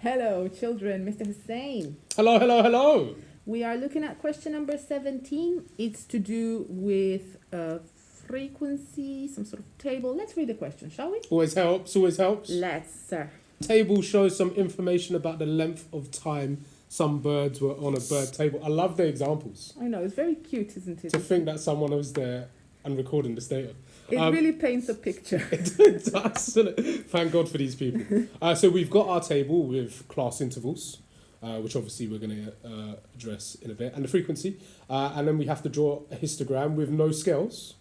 Hello, children, Mr. Hussein. Hello, hello, hello. We are looking at question number 17. It's to do with frequency, some sort of table. Let's read the question, shall we? Always helps, always helps. Let's, sir. Table shows some information about the length of time some birds were on a bird table. I love the examples. I know, it's very cute, isn't it? To think that someone was there and recording this data. It really paints a picture. It does. Thank God for these people. So we've got our table with class intervals, which obviously we're going to address in a bit, and the frequency. And then we have to draw a histogram with no scales.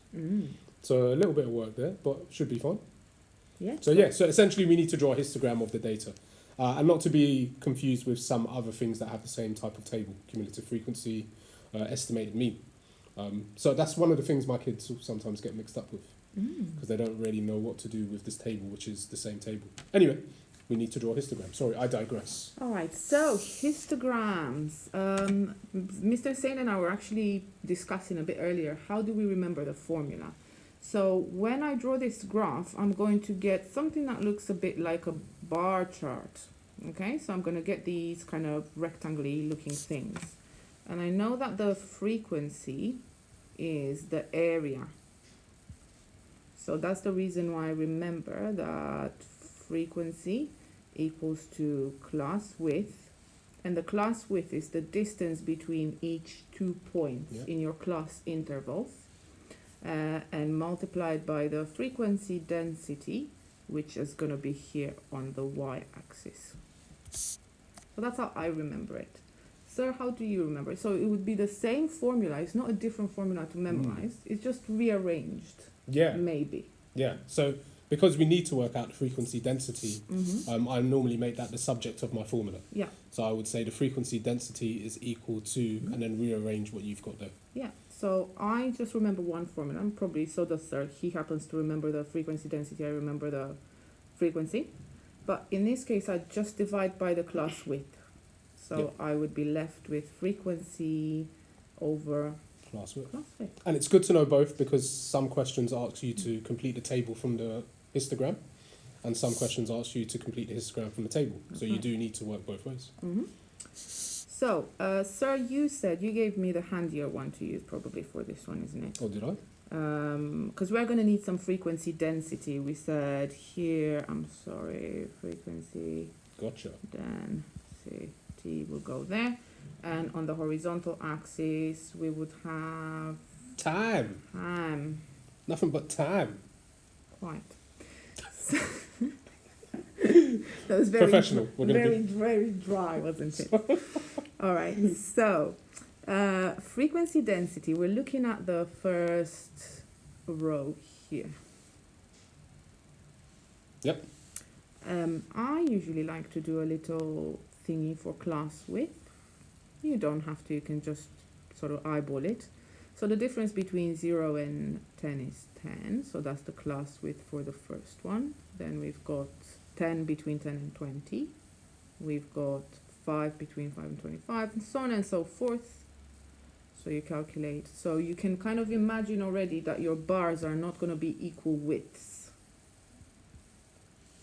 So a little bit of work there, but should be fine. Yeah. So essentially we need to draw a histogram of the data. And not to be confused with some other things that have the same type of table, cumulative frequency, estimated mean. So that's one of the things my kids sometimes get mixed up with, because they don't really know what to do with this table, which is the same table. Anyway, we need to draw a histogram. Sorry, I digress. All right, so histograms. Mr. Hussein and I were actually discussing a bit earlier, how do we remember the formula? So when I draw this graph, I'm going to get something that looks a bit like a bar chart. Okay, so I'm going to get these kind of rectangular looking things. And I know that the frequency is the area. So that's the reason why I remember that frequency equals to class width. And the class width is the distance between each 2 points in your class intervals. And multiplied by the frequency density, which is going to be here on the y-axis. So that's how I remember it. Sir, how do you remember it? So it would be the same formula. It's not a different formula to memorize. It's just rearranged. Yeah. Maybe. Yeah. So because we need to work out the frequency density, I normally make that the subject of my formula. Yeah. So I would say the frequency density is equal to, and then rearrange what you've got there. Yeah. So I just remember one formula. And probably so does Sir. He happens to remember the frequency density. I remember the frequency. But in this case, I just divide by the class width. So I would be left with frequency over class width. Class width. And it's good to know both, because some questions ask you to complete the table from the histogram, and some questions ask you to complete the histogram from the table. So you do need to work both ways. So, Sir, you said you gave me the handier one to use probably for this one, isn't it? Oh, did I? Because we're going to need some frequency density. We said here, I'm sorry, frequency Gotcha. density will go there. And on the horizontal axis, we would have time. Nothing but time. Quite. So that was very professional. Very dry, wasn't it? All right. So, frequency density. We're looking at the first row here. Yep. I usually like to do a little thingy for class width. You don't have to. You can just sort of eyeball it. So the difference between 0 and 10 is 10. So that's the class width for the first one. Then we've got 10 between 10 and 20. We've got 5 between 5 and 25, and so on and so forth. So you calculate. So you can kind of imagine already that your bars are not going to be equal widths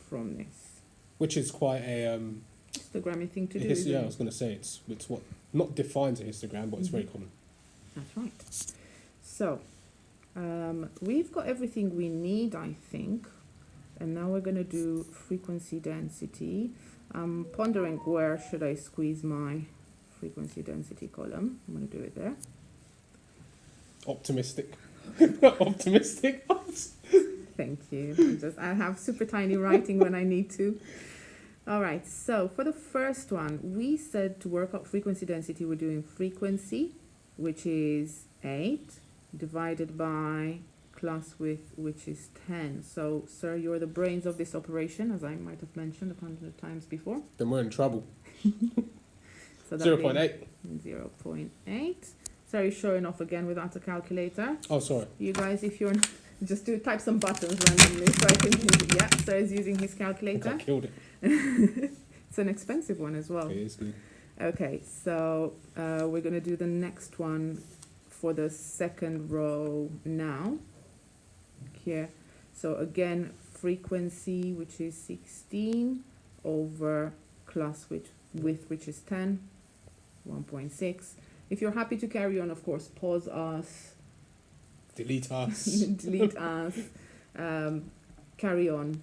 from this. Which is quite a histogramming thing to do. Yeah, I was going to say it's what not defines a histogram, but it's very common. That's right. So we've got everything we need, I think. And now we're going to do frequency density. I'm pondering where should I squeeze my frequency density column. I'm going to do it there. Optimistic. Optimistic. Thank you. I have super tiny writing when I need to. All right, so for the first one, we said to work out frequency density, we're doing frequency, which is 8, divided by class width, which is 10. So, sir, you're the brains of this operation, as I might have mentioned 100 times before. Then we're in trouble. So 0.8. 0.8. Sorry, showing off again without a calculator. Oh, sorry. You guys, if you're just type some buttons randomly so I can use. Yeah, sir is using his calculator. I killed it. It's an expensive one as well. It is good. Okay, so we're going to do the next one for the second row now. Here. So again, frequency, which is 16 over class width, which is 10, 1.6. If you're happy to carry on, of course, pause us, Delete us. delete us, carry on,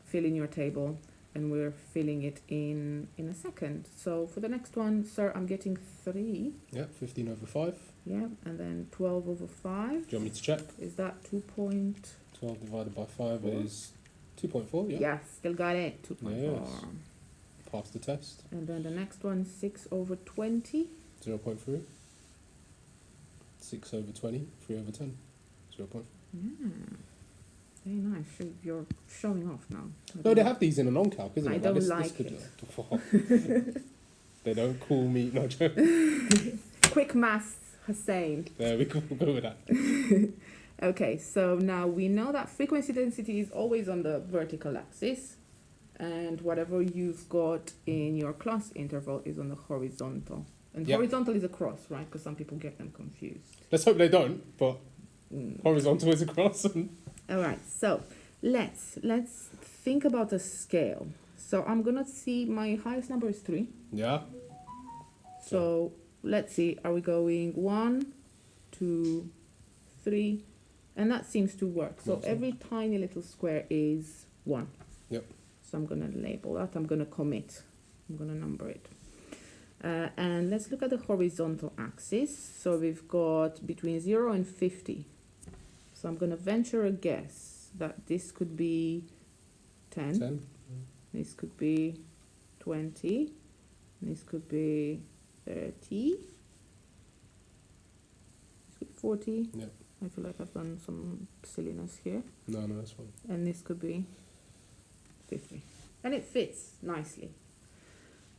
fill in your table, and we're filling it in a second. So for the next one, sir, I'm getting 3. Yeah, 15 over 5. Yeah, and then 12 over 5. Do you want me to check? Is that 2 point? 12 divided by 5 is 2.4, yeah? Yes, still got it, 2.4. Yes. Pass the test. And then the next one, 6 over 20. 0.3. 6 over 20, 3 over 10. 0.4. Yeah, very nice. You're showing off now. No, they have these in a non-calc, isn't I it? don't this like could, it. They don't call me... No, joke. Quick maths, Hussein. There we go, we'll go with that. Okay, so now we know that frequency density is always on the vertical axis, and whatever you've got in your class interval is on the horizontal. And Yep. horizontal is a cross, right? Because some people get them confused. Let's hope they don't, but horizontal is across. All right, so let's think about a scale. So I'm gonna see my highest number is 3. Yeah. So let's see, are we going 1, 2, 3? And that seems to work. So Awesome. every tiny little square is 1. Yep. So I'm gonna label that, I'm gonna commit, I'm gonna number it. And let's look at the horizontal axis. So we've got between 0 and 50. So I'm gonna venture a guess that this could be 10. 10. This could be 20. This could be 30. This could be 40. Yep. I feel like I've done some silliness here. No, that's fine. And this could be 50. And it fits nicely.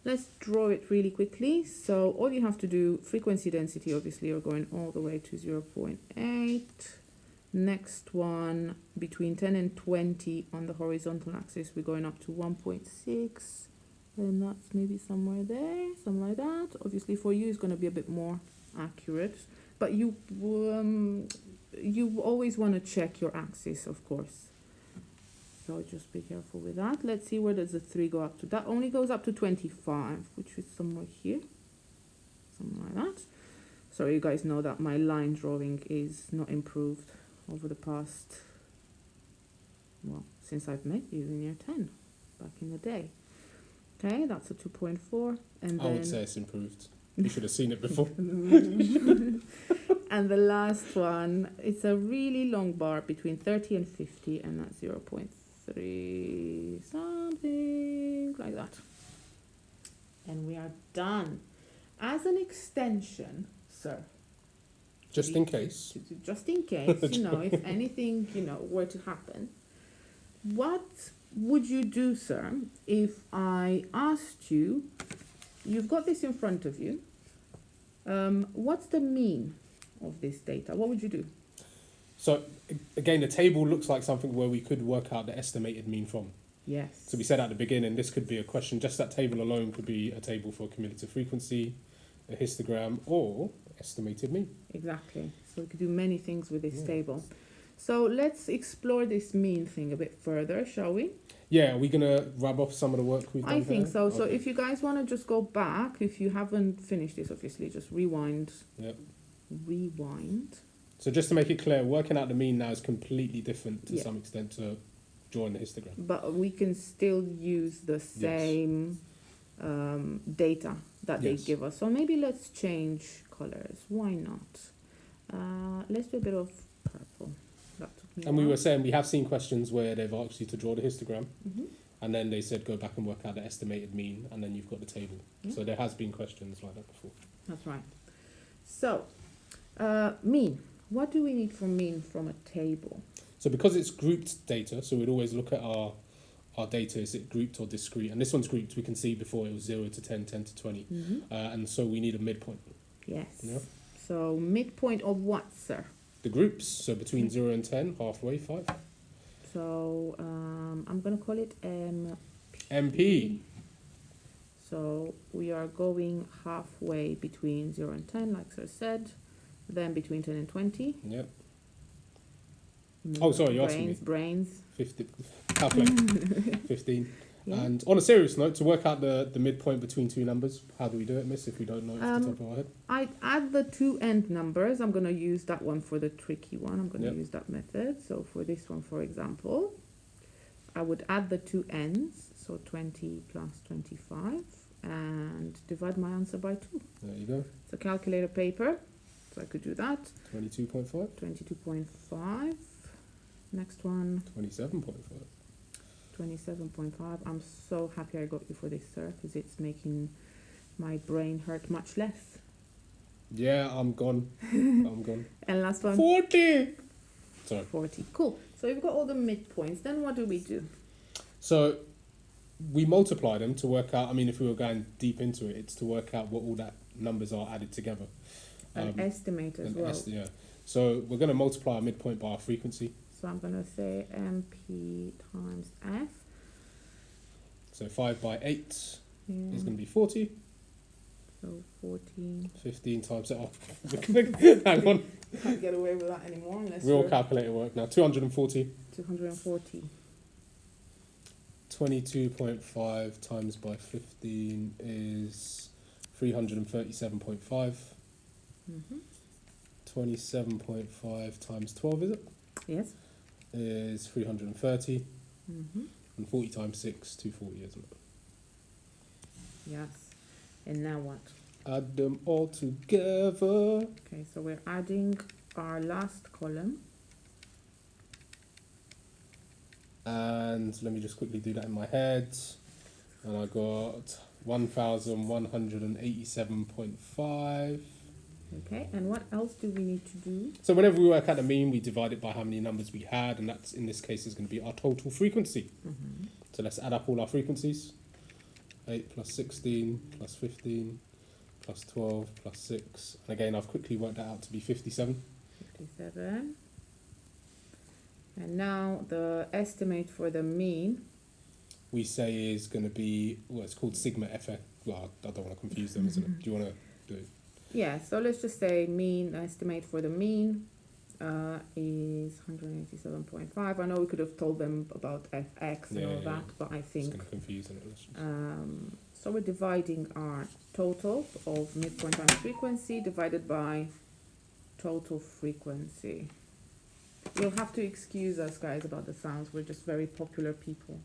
Let's draw it really quickly. So all you have to do, frequency density, obviously, you're going all the way to 0.8. Next one, between 10 and 20 on the horizontal axis, we're going up to 1.6. And that's maybe somewhere there, something like that. Obviously, for you, it's going to be a bit more accurate. But you always want to check your axis, of course. So just be careful with that. Let's see, where does the 3 go up to? That only goes up to 25, which is somewhere here. Something like that. So you guys know that my line drawing is not improved over the past, well, since I've met you in year 10, back in the day. Okay, that's a 2.4. And I then would say it's improved. You should have seen it before. And the last one, it's a really long bar between 30 and 50, and that's 0.3, something like that. And we are done. As an extension, sir. Just in case. Just in case, if anything, were to happen. What would you do, sir, if I asked you, you've got this in front of you, what's the mean of this data? What would you do? So, again, the table looks like something where we could work out the estimated mean from. Yes. So we said at the beginning, this could be a question, just that table alone could be a table for cumulative frequency, a histogram, or estimated mean. Exactly. So we could do many things with this table. So let's explore this mean thing a bit further, shall we? Yeah, are we going to rub off some of the work we've done I think there? so. So Okay. if you guys want to just go back, if you haven't finished this, obviously, just rewind. Yep. Rewind. So just to make it clear, working out the mean now is completely different to Yeah. some extent to drawing the histogram. But we can still use the same data that they Yes. give us. So maybe let's change colors. Why not? Let's do a bit of purple. That took me a And we while. were saying we have seen questions where they've asked you to draw the histogram, Mhm. and then they said go back and work out the estimated mean, and then you've got the table. Yeah. So there has been questions like that before. That's right. So, mean. What do we need for mean from a table? So because it's grouped data, so we'd always look at our data, is it grouped or discrete? And this one's grouped, we can see before it was 0 to 10, 10 to 20. And so we need a midpoint. Yes. Yeah. So, midpoint of what, sir? The groups, so between 0 and 10, halfway, 5. So, I'm going to call it MP. So, we are going halfway between 0 and 10, like sir said. Then between 10 and 20. Yep. Oh, sorry, you're asking me. Brains. 50. Calculate. 15. Yeah. And on a serious note, to work out the midpoint between two numbers, how do we do it, miss, if we don't know it off the top of our head? I add the two end numbers. I'm going to use that one for the tricky one. I'm going to Yep. use that method. So for this one, for example, I would add the two ends, so 20 plus 25, and divide my answer by 2. There you go. So calculator paper, so I could do that. 22.5. 22.5. Next one, 27.5. 27.5. I'm so happy I got you for this, sir, because it's making my brain hurt much less. Yeah, I'm gone. I'm gone. And last one, 40! Sorry. 40. Cool. So we've got all the midpoints. Then what do we do? So we multiply them to work out, I mean, if we were going deep into it, it's to work out what all that numbers are added together. An estimate as well. Yeah. So we're going to multiply our midpoint by our frequency. So I'm going to say MP times F. So 5 by 8 is Yeah. going to be 40. So 14. 15 times it off. Hang on. Can't get away with that anymore unless Real you're calculator work now. 240. 240. 22.5 times by 15 is 337.5. Mm-hmm. 27.5 times 12, is it? Yes. Is 330. Mm-hmm. And 40 times 6, 240, isn't it? Yes. And now what? Add them all together. Okay, so we're adding our last column. And let me just quickly do that in my head. And I got 1,187.5. Okay, and what else do we need to do? So whenever we work out the mean, we divide it by how many numbers we had, and that's, in this case, is going to be our total frequency. Mm-hmm. So let's add up all our frequencies. 8 plus 16 plus 15 plus 12 plus 6. And again, I've quickly worked that out to be 57. 57. And now the estimate for the mean. We say is going to be, well, it's called sigma FX. Well, I don't want to confuse them, isn't it? Do you want to do it? Yeah, so let's just say mean estimate for the mean is 187.5. I know we could have told them about fx and all that, but I It's think going to confuse them. so we're dividing our total of midpoint times frequency divided by total frequency. You'll have to excuse us, guys, about the sounds. We're just very popular people.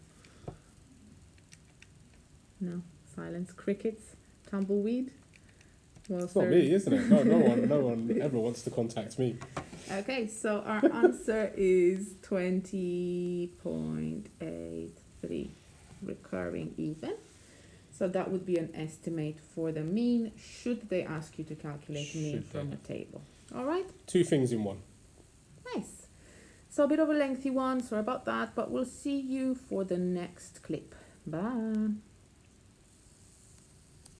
No, silence, crickets, tumbleweed. Well, It's not me, isn't it? No one ever wants to contact me. Okay, so our answer is 20.83, recurring even. So that would be an estimate for the mean, should they ask you to calculate mean Should from they? a table. All right, Two things in one. nice. So a bit of a lengthy one, sorry about that, but we'll see you for the next clip. Bye.